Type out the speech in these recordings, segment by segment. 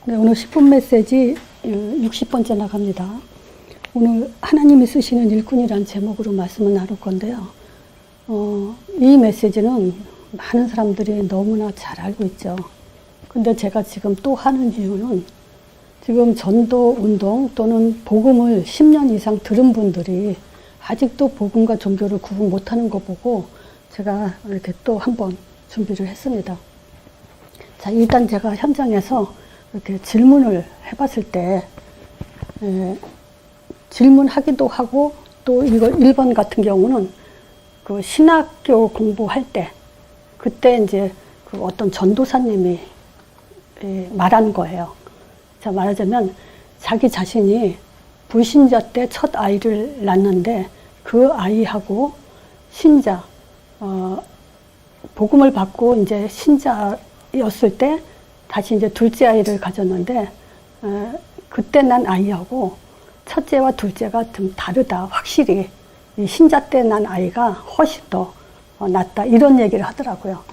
네, 오늘 10분 메시지 60번째 나갑니다. 오늘 하나님이 쓰시는 일꾼이란 제목으로 말씀을 나눌 건데요. 이 메시지는 많은 사람들이 너무나 잘 알고 있죠. 근데 제가 지금 또 하는 이유는 지금 전도 운동 또는 복음을 10년 이상 들은 분들이 아직도 복음과 종교를 구분 못하는 거 보고 제가 이렇게 또 한번 준비를 했습니다. 자, 일단 제가 현장에서 이렇게 질문을 해봤을 때 질문하기도 하고 또 이거 1번 같은 경우는 그 신학교 공부할 때 그때 이제 그 어떤 전도사님이 말한 거예요. 자, 말하자면 자기 자신이 불신자 때 첫 아이를 낳는데 그 아이하고 신자, 복음을 받고 이제 신자였을 때 다시 이제 둘째 아이를 가졌는데, 그때 난 아이하고 첫째와 둘째가 좀 다르다. 확실히 이 신자 때 난 아이가 훨씬 더 낫다. 이런 얘기를 하더라고요.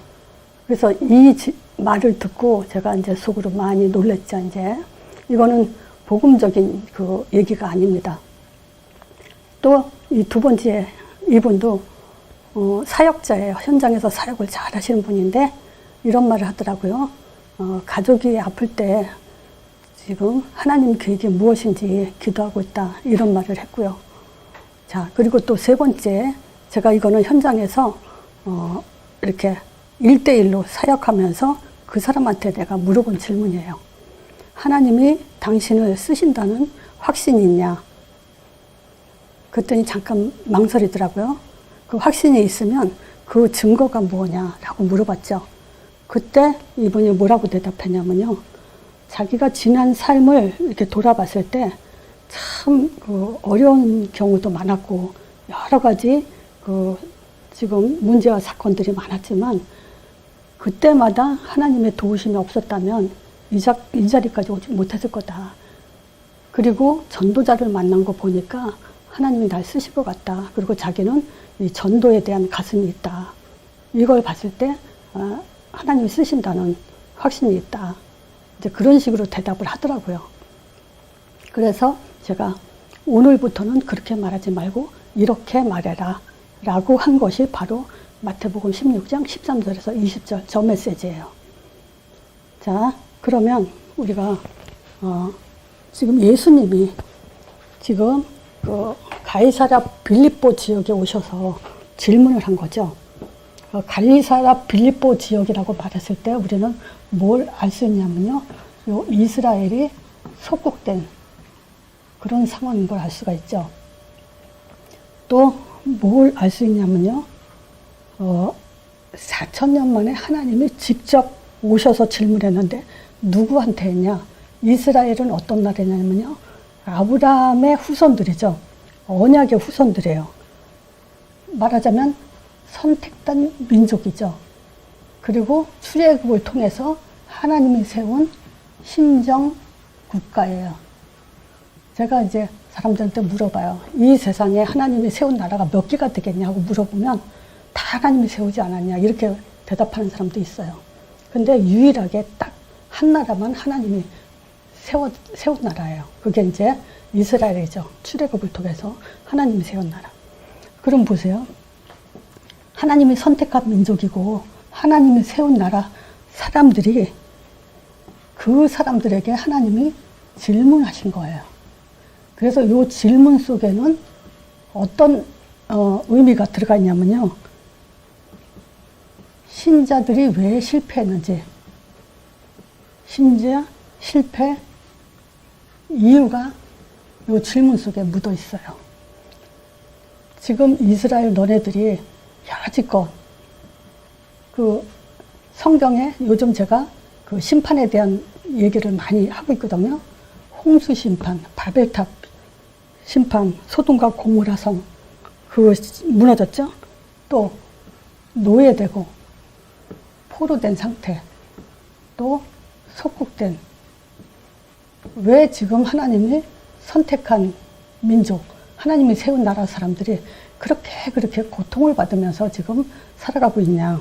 그래서 이 말을 듣고 제가 이제 속으로 많이 놀랬죠. 이제 이거는 복음적인 그 얘기가 아닙니다. 또 이 두 번째 이분도 사역자예요. 현장에서 사역을 잘 하시는 분인데 이런 말을 하더라고요. 가족이 아플 때 지금 하나님 계획이 무엇인지 기도하고 있다. 이런 말을 했고요. 자, 그리고 또 세 번째, 제가 이거는 현장에서 이렇게 1대1로 사역하면서 그 사람한테 내가 물어본 질문이에요. 하나님이 당신을 쓰신다는 확신이 있냐? 그랬더니 잠깐 망설이더라고요. 그 확신이 있으면 그 증거가 뭐냐라고 물어봤죠. 그때 이분이 뭐라고 대답했냐면요. 자기가 지난 삶을 이렇게 돌아봤을 때 참 그 어려운 경우도 많았고 여러 가지 그 지금 문제와 사건들이 많았지만 그때마다 하나님의 도우심이 없었다면 이 자리까지 오지 못했을 거다. 그리고 전도자를 만난 거 보니까 하나님이 날 쓰실 것 같다. 그리고 자기는 이 전도에 대한 가슴이 있다. 이걸 봤을 때 하나님이 쓰신다는 확신이 있다. 이제 그런 식으로 대답을 하더라고요. 그래서 제가 오늘부터는 그렇게 말하지 말고 이렇게 말해라 라고 한 것이 바로 마태복음 16장 13절에서 20절 저 메시지예요. 자, 그러면 우리가 지금 예수님이 지금 그 가이사랴 빌립보 지역에 오셔서 질문을 한 거죠. 갈리사라 빌립보 지역이라고 말했을 때 우리는 뭘 알 수 있냐면요. 요 이스라엘이 속국된 그런 상황인 걸 알 수가 있죠. 또 뭘 알 수 있냐면요. 4,000년 만에 하나님이 직접 오셔서 질문했는데 누구한테 했냐? 이스라엘은 어떤 나라냐면요. 아브라함의 후손들이죠. 언약의 후손들이에요. 말하자면 선택된 민족이죠. 그리고 출애굽을 통해서 하나님이 세운 신정 국가예요. 제가 이제 사람들한테 물어봐요. 이 세상에 하나님이 세운 나라가 몇 개가 되겠냐고 물어보면 다 하나님이 세우지 않았냐 이렇게 대답하는 사람도 있어요. 근데 유일하게 딱 한 나라만 하나님이 세운 나라예요. 그게 이제 이스라엘이죠. 출애굽을 통해서 하나님이 세운 나라. 그럼 보세요. 하나님이 선택한 민족이고 하나님이 세운 나라 사람들이 그 사람들에게 하나님이 질문하신 거예요. 그래서 이 질문 속에는 어떤 의미가 들어가 있냐면요. 신자들이 왜 실패했는지, 신자 실패 이유가 이 질문 속에 묻어 있어요. 지금 이스라엘 너네들이 여지껏 그 성경에 요즘 제가 그 심판에 대한 얘기를 많이 하고 있거든요. 홍수 심판, 바벨탑 심판, 소돔과 고모라 성 그거 무너졌죠. 또 노예되고 포로된 상태, 또 속국된. 왜 지금 하나님이 선택한 민족, 하나님이 세운 나라 사람들이 그렇게 고통을 받으면서 지금 살아가고 있냐.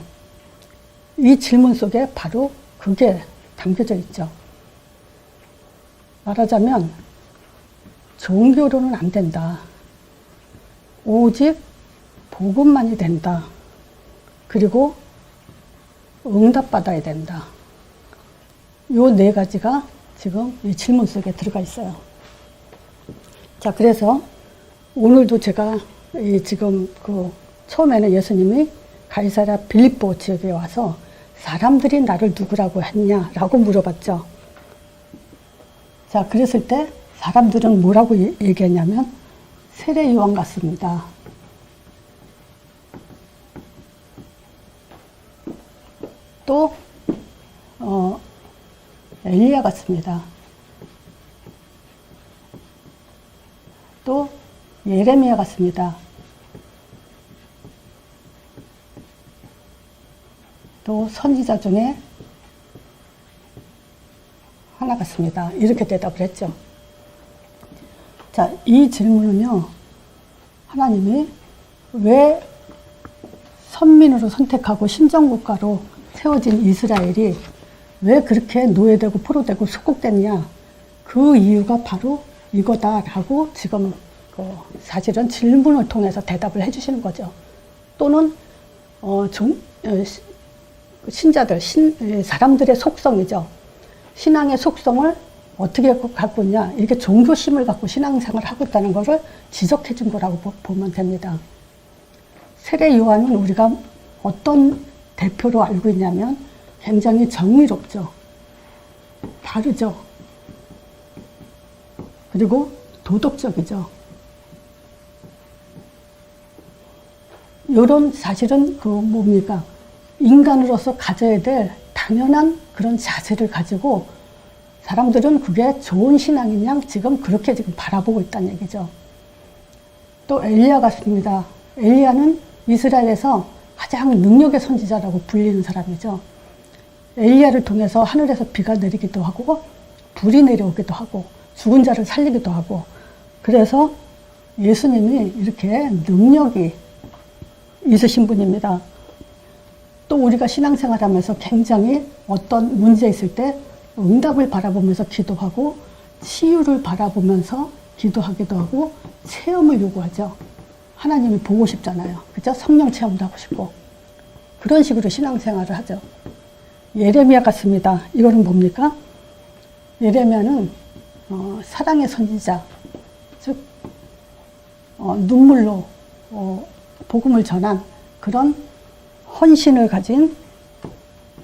이 질문 속에 바로 그게 담겨져 있죠. 말하자면 종교로는 안 된다. 오직 복음만이 된다. 그리고 응답받아야 된다. 요 네 가지가 지금 이 질문 속에 들어가 있어요. 자, 그래서 오늘도 제가 지금 처음에는 예수님이 가이사랴 빌립보 지역에 와서 사람들이 나를 누구라고 했냐라고 물어봤죠. 자, 그랬을 때 사람들은 뭐라고 얘기했냐면 세례 요한 같습니다. 또 엘리야 같습니다. 또 예레미야 같습니다. 또 선지자 중에 하나 같습니다. 이렇게 대답을 했죠. 자, 이 질문은요, 하나님이 왜 선민으로 선택하고 신정국가로 세워진 이스라엘이 왜 그렇게 노예되고 포로되고 속국됐냐, 그 이유가 바로 이거다라고 지금 사실은 질문을 통해서 대답을 해주시는 거죠. 또는 신자들, 사람들의 속성이죠. 신앙의 속성을 어떻게 갖고 있냐, 이렇게 종교심을 갖고 신앙생활을 하고 있다는 것을 지적해 준 거라고 보면 됩니다. 세례 요한은 우리가 어떤 대표로 알고 있냐면 굉장히 정의롭죠. 바르죠. 그리고 도덕적이죠. 이런 사실은 뭡니까? 인간으로서 가져야 될 당연한 그런 자세를 가지고 사람들은 그게 좋은 신앙인 양 지금 그렇게 지금 바라보고 있다는 얘기죠. 또 엘리야 같습니다. 엘리야는 이스라엘에서 가장 능력의 선지자라고 불리는 사람이죠. 엘리야를 통해서 하늘에서 비가 내리기도 하고 불이 내려오기도 하고 죽은 자를 살리기도 하고, 그래서 예수님이 이렇게 능력이 있으신 분입니다. 또 우리가 신앙생활하면서 굉장히 어떤 문제 있을 때 응답을 바라보면서 기도하고 치유를 바라보면서 기도하기도 하고 체험을 요구하죠. 하나님이 보고 싶잖아요. 그죠? 성령 체험도 하고 싶고. 그런 식으로 신앙생활을 하죠. 예레미야 같습니다. 이거는 뭡니까? 예레미야는 사랑의 선지자, 즉 눈물로 복음을 전한 그런 헌신을 가진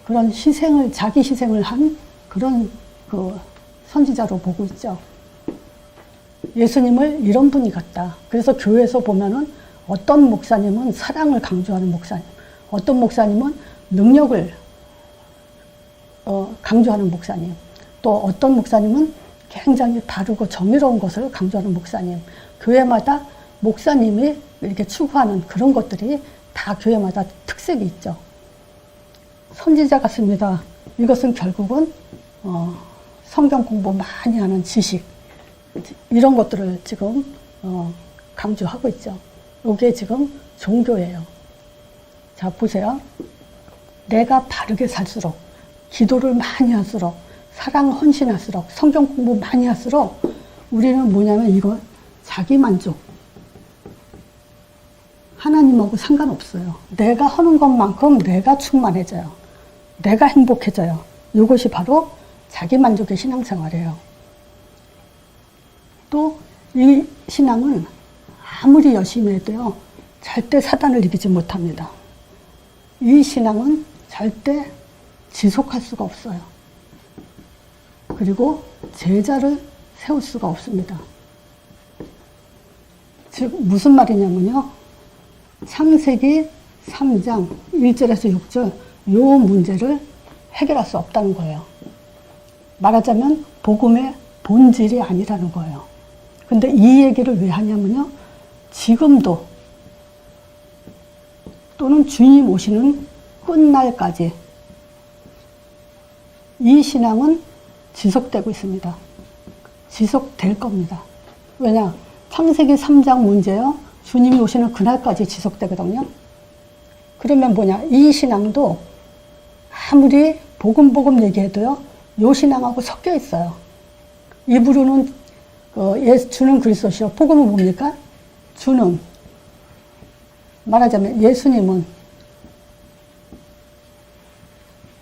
그런 자기 희생을 한 그런 선지자로 보고 있죠. 예수님을 이런 분이 같다. 그래서 교회에서 보면은 어떤 목사님은 사랑을 강조하는 목사님, 어떤 목사님은 능력을 강조하는 목사님, 또 어떤 목사님은 굉장히 바르고 정의로운 것을 강조하는 목사님, 교회마다 목사님이 이렇게 추구하는 그런 것들이 다 교회마다 특색이 있죠. 선지자 같습니다. 이것은 결국은 성경 공부 많이 하는 지식, 이런 것들을 지금 강조하고 있죠. 이게 지금 종교예요. 자, 보세요. 내가 바르게 살수록, 기도를 많이 할수록, 사랑 헌신할수록, 성경 공부 많이 할수록 우리는 뭐냐면 이거 자기만족, 하나님하고 상관없어요. 내가 하는 것만큼 내가 충만해져요. 내가 행복해져요. 이것이 바로 자기만족의 신앙생활이에요. 또 이 신앙은 아무리 열심히 해도요, 절대 사단을 이기지 못합니다. 이 신앙은 절대 지속할 수가 없어요. 그리고 제자를 세울 수가 없습니다. 즉 무슨 말이냐면요, 창세기 3장 1절에서 6절 요 문제를 해결할 수 없다는 거예요. 말하자면 복음의 본질이 아니라는 거예요. 근데 이 얘기를 왜 하냐면요, 지금도 또는 주님 오시는 끝날까지 이 신앙은 지속되고 있습니다. 지속될 겁니다. 왜냐? 창세기 3장 문제요, 주님이 오시는 그날까지 지속되거든요. 그러면 뭐냐? 이 신앙도 아무리 복음 얘기해도요, 요 신앙하고 섞여 있어요. 입으로는 주는 그리스도시요. 복음은 뭡니까? 주는, 말하자면 예수님은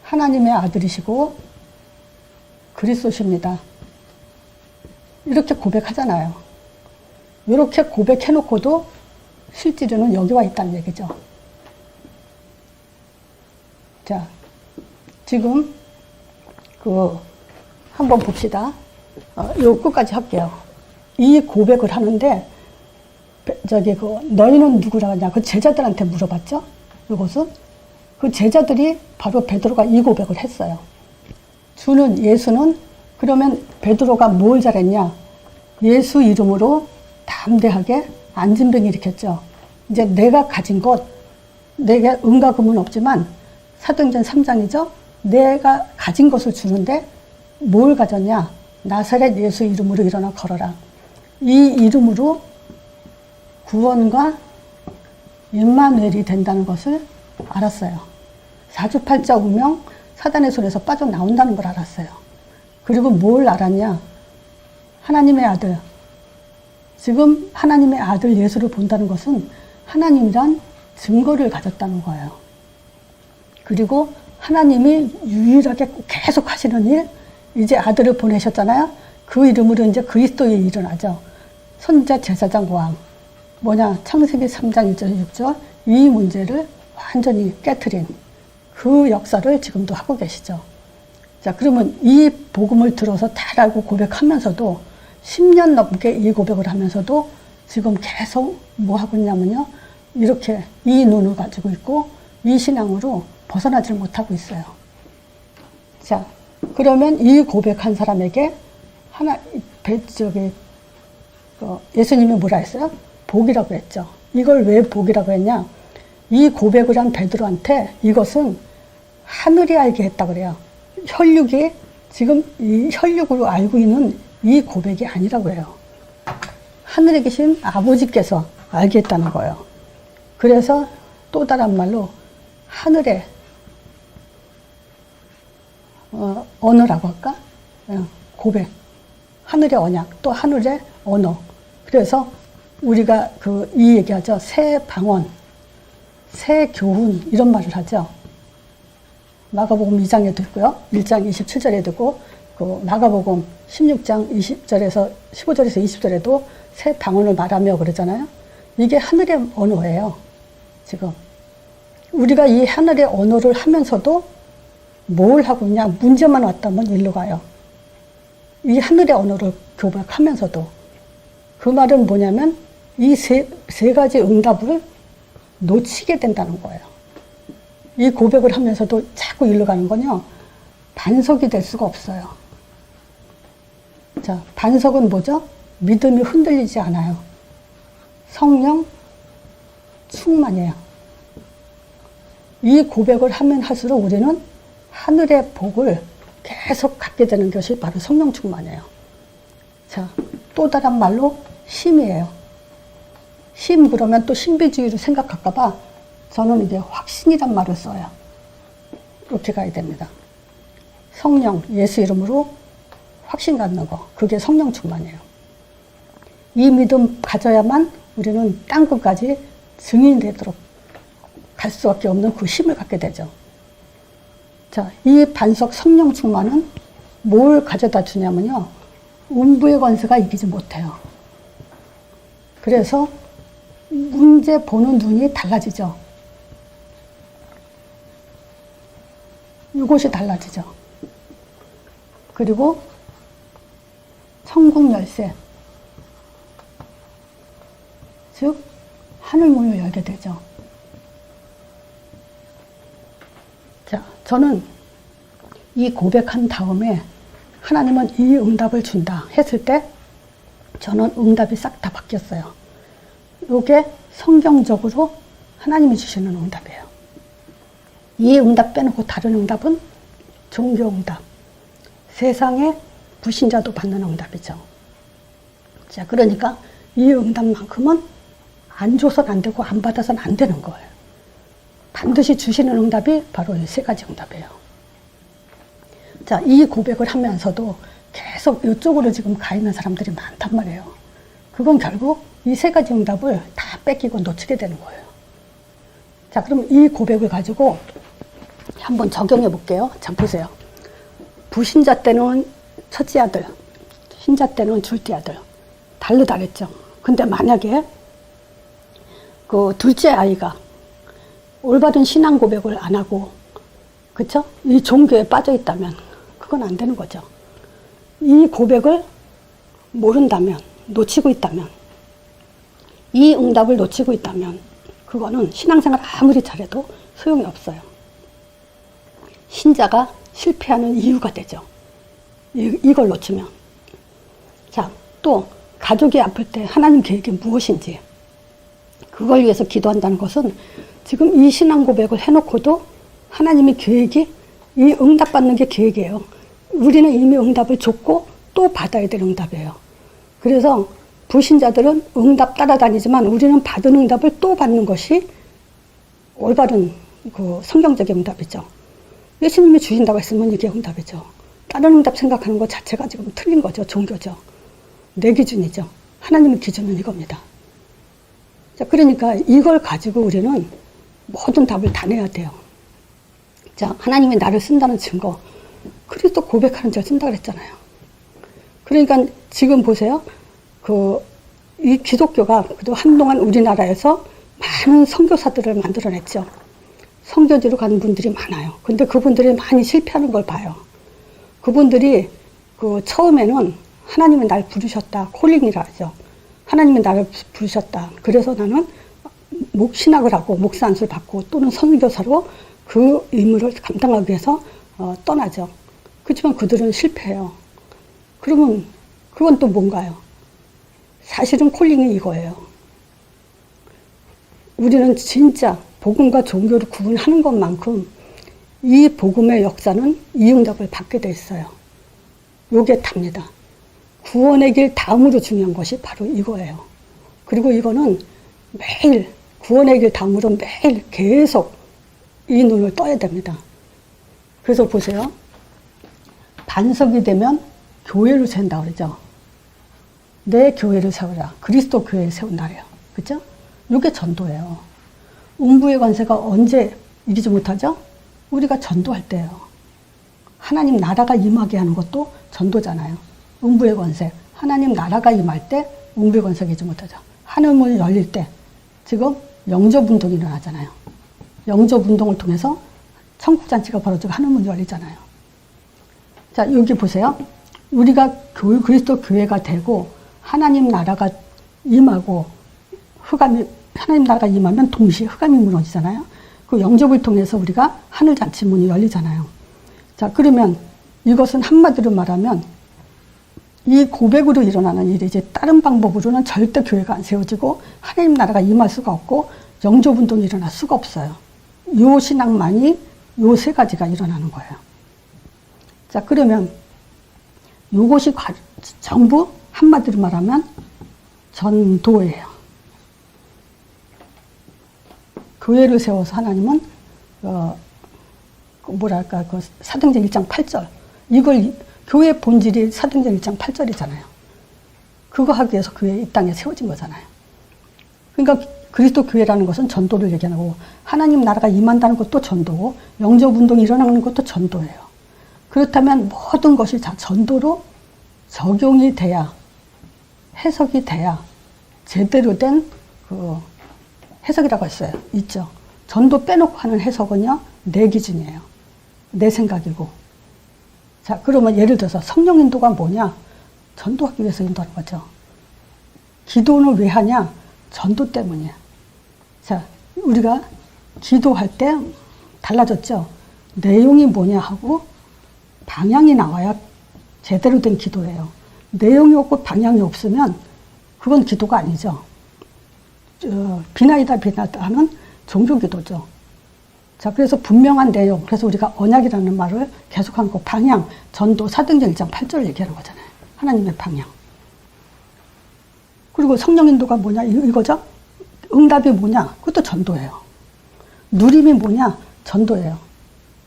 하나님의 아들이시고 그리스도십니다. 이렇게 고백하잖아요. 이렇게 고백해놓고도 실제로는 여기 와 있다는 얘기죠. 자, 지금 한번 봅시다. 요 끝까지 할게요. 이 고백을 하는데 너희는 누구라 하냐? 그 제자들한테 물어봤죠. 이것은 그 제자들이 바로 베드로가 이 고백을 했어요. 예수는 그러면 베드로가 뭘 잘했냐? 예수 이름으로 담대하게 안진병 일으켰죠. 이제 내가 가진 것, 내게 은과 금은 없지만 사도행전 3장이죠. 내가 가진 것을 주는데 뭘 가졌냐? 나사렛 예수 이름으로 일어나 걸어라. 이 이름으로 구원과 임마누엘이 된다는 것을 알았어요. 사주팔자 운명, 사단의 손에서 빠져나온다는 걸 알았어요. 그리고 뭘 알았냐? 하나님의 아들. 지금 하나님의 아들 예수를 본다는 것은 하나님이란 증거를 가졌다는 거예요. 그리고 하나님이 유일하게 계속 하시는 일, 이제 아들을 보내셨잖아요. 그 이름으로 이제 그리스도의 일어나죠. 선지자 제사장 왕. 창세기 3장 1절 6절 이 문제를 완전히 깨트린 그 역사를 지금도 하고 계시죠. 자, 그러면 이 복음을 들어서 잘 알고 고백하면서도 10년 넘게 이 고백을 하면서도 지금 계속 뭐 하고 있냐면요. 이렇게 이 눈을 가지고 있고 이 신앙으로 벗어나질 못하고 있어요. 자, 그러면 이 고백한 사람에게 예수님이 뭐라 했어요? 복이라고 했죠. 이걸 왜 복이라고 했냐? 이 고백을 한 베드로한테 이것은 하늘이 알게 했다 그래요. 혈육이 지금 이 혈육으로 알고 있는 이 고백이 아니라고 해요. 하늘에 계신 아버지께서 알게 했다는 거예요. 그래서 또 다른 말로 하늘의 언어라고 할까? 고백. 하늘의 언약, 또 하늘의 언어. 그래서 우리가 이 얘기하죠. 새 방언, 새 교훈, 이런 말을 하죠. 마가복음 2장에도 있고요. 1장 27절에도 있고, 마가복음 16장 20절에서 15절에서 20절에도 새 방언을 말하며 그러잖아요. 이게 하늘의 언어예요. 지금. 우리가 이 하늘의 언어를 하면서도 뭘 하고 있냐? 문제만 왔다면 일로 가요. 이 하늘의 언어를 교백하면서도. 그 말은 뭐냐면 이 세 가지 응답을 놓치게 된다는 거예요. 이 고백을 하면서도 자꾸 일로 가는 건요. 반석이 될 수가 없어요. 자, 반석은 뭐죠? 믿음이 흔들리지 않아요. 성령 충만이에요. 이 고백을 하면 할수록 우리는 하늘의 복을 계속 갖게 되는 것이 바로 성령 충만이에요. 자, 또 다른 말로 힘이에요. 힘 그러면 또 신비주의로 생각할까봐 저는 이제 확신이란 말을 써요. 이렇게 가야 됩니다. 성령, 예수 이름으로 확신 갖는 거. 그게 성령 충만이에요. 이 믿음 가져야만 우리는 땅끝까지 증인이 되도록 갈 수밖에 없는 그 힘을 갖게 되죠. 자, 이 반석 성령 충만은 뭘 가져다 주냐면요. 음부의 권세가 이기지 못해요. 그래서 문제 보는 눈이 달라지죠. 이곳이 달라지죠. 그리고 천국 열쇠, 즉 하늘 문을 열게 되죠. 자, 저는 이 고백한 다음에 하나님은 이 응답을 준다 했을 때 저는 응답이 싹 다 바뀌었어요. 이게 성경적으로 하나님이 주시는 응답이에요. 이 응답 빼놓고 다른 응답은 종교 응답. 세상의 불신자도 받는 응답이죠. 자, 그러니까 이 응답만큼은 안 줘선 안 되고 안 받아선 안 되는 거예요. 반드시 주시는 응답이 바로 이 세 가지 응답이에요. 자, 이 고백을 하면서도 계속 이쪽으로 지금 가 있는 사람들이 많단 말이에요. 그건 결국 이 세 가지 응답을 다 뺏기고 놓치게 되는 거예요. 자, 그럼 이 고백을 가지고 한번 적용해 볼게요. 자, 보세요. 부신자 때는 첫째 아들, 신자 때는 둘째 아들. 다르다겠죠. 근데 만약에 그 둘째 아이가 올바른 신앙 고백을 안 하고, 그쵸? 이 종교에 빠져 있다면 그건 안 되는 거죠. 이 고백을 모른다면, 놓치고 있다면, 이 응답을 놓치고 있다면 그거는 신앙생활 아무리 잘해도 소용이 없어요. 신자가 실패하는 이유가 되죠. 이걸 놓치면. 자, 또 가족이 아플 때 하나님 계획이 무엇인지 그걸 위해서 기도한다는 것은 지금 이 신앙 고백을 해놓고도 하나님의 계획이, 이 응답받는 게 계획이에요. 우리는 이미 응답을 줬고 또 받아야 될 응답이에요. 그래서 불신자들은 응답 따라다니지만 우리는 받은 응답을 또 받는 것이 올바른 그 성경적인 응답이죠. 예수님이 주신다고 했으면 이게 응답이죠. 다른 응답 생각하는 것 자체가 지금 틀린 거죠. 종교죠. 내 기준이죠. 하나님의 기준은 이겁니다. 자, 그러니까 이걸 가지고 우리는 모든 답을 다 내야 돼요. 자, 하나님이 나를 쓴다는 증거. 그리스도 고백하는 자를 쓴다 그랬잖아요. 그러니까 지금 보세요. 이 기독교가 그래도 한동안 우리나라에서 많은 선교사들을 만들어냈죠. 선교지로 가는 분들이 많아요. 근데 그분들이 많이 실패하는 걸 봐요. 그분들이 처음에는 하나님이 날 부르셨다. 콜링이라 하죠. 하나님이 나를 부르셨다. 그래서 나는 신학을 하고 목사 안수를 받고 또는 선교사로 그 임무를 감당하기 위해서 떠나죠. 그렇지만 그들은 실패해요. 그러면 그건 또 뭔가요? 사실은 콜링이 이거예요. 우리는 진짜 복음과 종교를 구분하는 것만큼 이 복음의 역사는 이 응답을 받게 돼 있어요. 요게 답니다. 구원의 길 다음으로 중요한 것이 바로 이거예요. 그리고 이거는 매일, 구원의 길 다음으로 매일 계속 이 눈을 떠야 됩니다. 그래서 보세요. 반석이 되면 교회를 세운다 그러죠. 내 교회를 세우라. 그리스도 교회를 세운다래요. 그죠? 이게 전도예요. 음부의 권세가 언제 이기지 못하죠? 우리가 전도할 때예요. 하나님 나라가 임하게 하는 것도 전도잖아요. 음부의 권세. 하나님 나라가 임할 때 음부의 권세가 이기지 못하죠. 하늘문이 열릴 때 지금 영접운동이 일어나잖아요. 영접운동을 통해서 천국잔치가 벌어지고 하늘문이 열리잖아요. 자, 여기 보세요. 우리가 그리스도 교회가 되고 하나님 나라가 임하고 하나님 나라가 임하면 동시에 흑암이 무너지잖아요. 그 영접을 통해서 우리가 하늘잔치 문이 열리잖아요. 자, 그러면 이것은 한마디로 말하면 이 고백으로 일어나는 일이 이제 다른 방법으로는 절대 교회가 안 세워지고 하나님 나라가 임할 수가 없고 영접운동이 일어날 수가 없어요. 요 신앙만이 요 세 가지가 일어나는 거예요. 자, 그러면 요것이 전부 한마디로 말하면 전도예요. 교회를 세워서 하나님은 사도행전 1장 8절 이걸 교회 본질이 사도행전 1장 8절이잖아요. 그거 하기 위해서 교회 이 땅에 세워진 거잖아요. 그러니까 그리스도 교회라는 것은 전도를 얘기하는 거고 하나님 나라가 임한다는 것도 전도고 영접운동이 일어나는 것도 전도예요. 그렇다면 모든 것이 다 전도로 적용이 돼야, 해석이 돼야 제대로 된 해석이라고 했어요. 있죠. 전도 빼놓고 하는 해석은요, 내 기준이에요. 내 생각이고. 자, 그러면 예를 들어서 성령 인도가 뭐냐? 전도하기 위해서 인도하는 거죠. 기도는 왜 하냐? 전도 때문이야. 자, 우리가 기도할 때 달라졌죠. 내용이 뭐냐 하고 방향이 나와야 제대로 된 기도예요. 내용이 없고 방향이 없으면 그건 기도가 아니죠. 비나이다 하는 종교 기도죠. 자, 그래서 분명한 내용, 그래서 우리가 언약이라는 말을 계속한 거, 방향, 전도, 사도행전 1장 8절을 얘기하는 거잖아요. 하나님의 방향. 그리고 성령 인도가 뭐냐, 이거죠? 응답이 뭐냐, 그것도 전도예요. 누림이 뭐냐, 전도예요.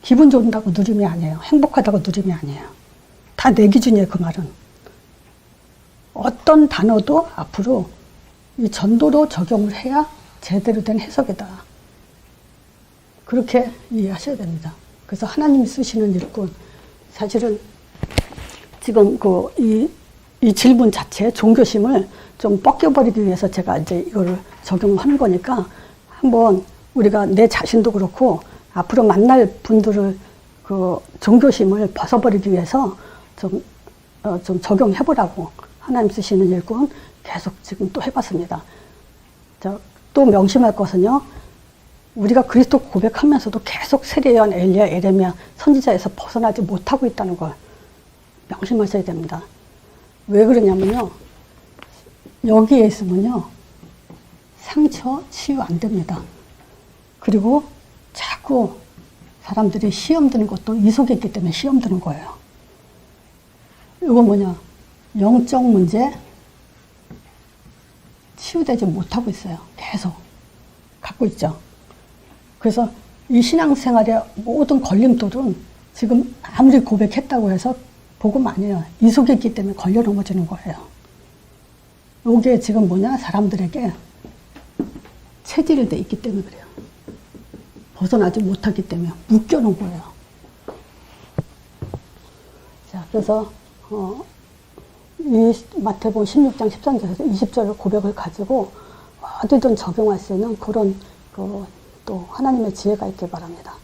기분 좋다고 누림이 아니에요. 행복하다고 누림이 아니에요. 다 내 기준이에요, 그 말은. 어떤 단어도 앞으로 이 전도로 적용을 해야 제대로 된 해석이다. 그렇게 이해하셔야 됩니다. 그래서 하나님이 쓰시는 일꾼, 사실은 지금 이 질문 자체, 종교심을 좀 벗겨버리기 위해서 제가 이제 이거를 적용하는 거니까 한번 우리가 내 자신도 그렇고 앞으로 만날 분들을 그 종교심을 벗어버리기 위해서 좀 적용해보라고 하나님 쓰시는 일꾼 계속 지금 또 해봤습니다. 또 명심할 것은요, 우리가 그리스도 고백하면서도 계속 세례요한, 엘리야, 에레미야 선지자에서 벗어나지 못하고 있다는 걸 명심하셔야 됩니다. 왜 그러냐면요, 여기에 있으면요 상처 치유 안 됩니다. 그리고 자꾸 사람들이 시험 드는 것도 이 속에 있기 때문에 시험 드는 거예요. 이건 뭐냐, 영적 문제 치유되지 못하고 있어요. 계속 갖고 있죠. 그래서 이 신앙생활의 모든 걸림돌은 지금 아무리 고백했다고 해서 복음 아니에요. 이 속에 있기 때문에 걸려 넘어지는 거예요. 이게 지금 뭐냐, 사람들에게 체질돼 있기 때문에 그래요. 벗어나지 못하기 때문에 묶여놓은 거예요. 자, 그래서 이 마태복음 16장 13절에서 20절의 고백을 가지고 어디든 적용할 수 있는 그런 또 하나님의 지혜가 있길 바랍니다.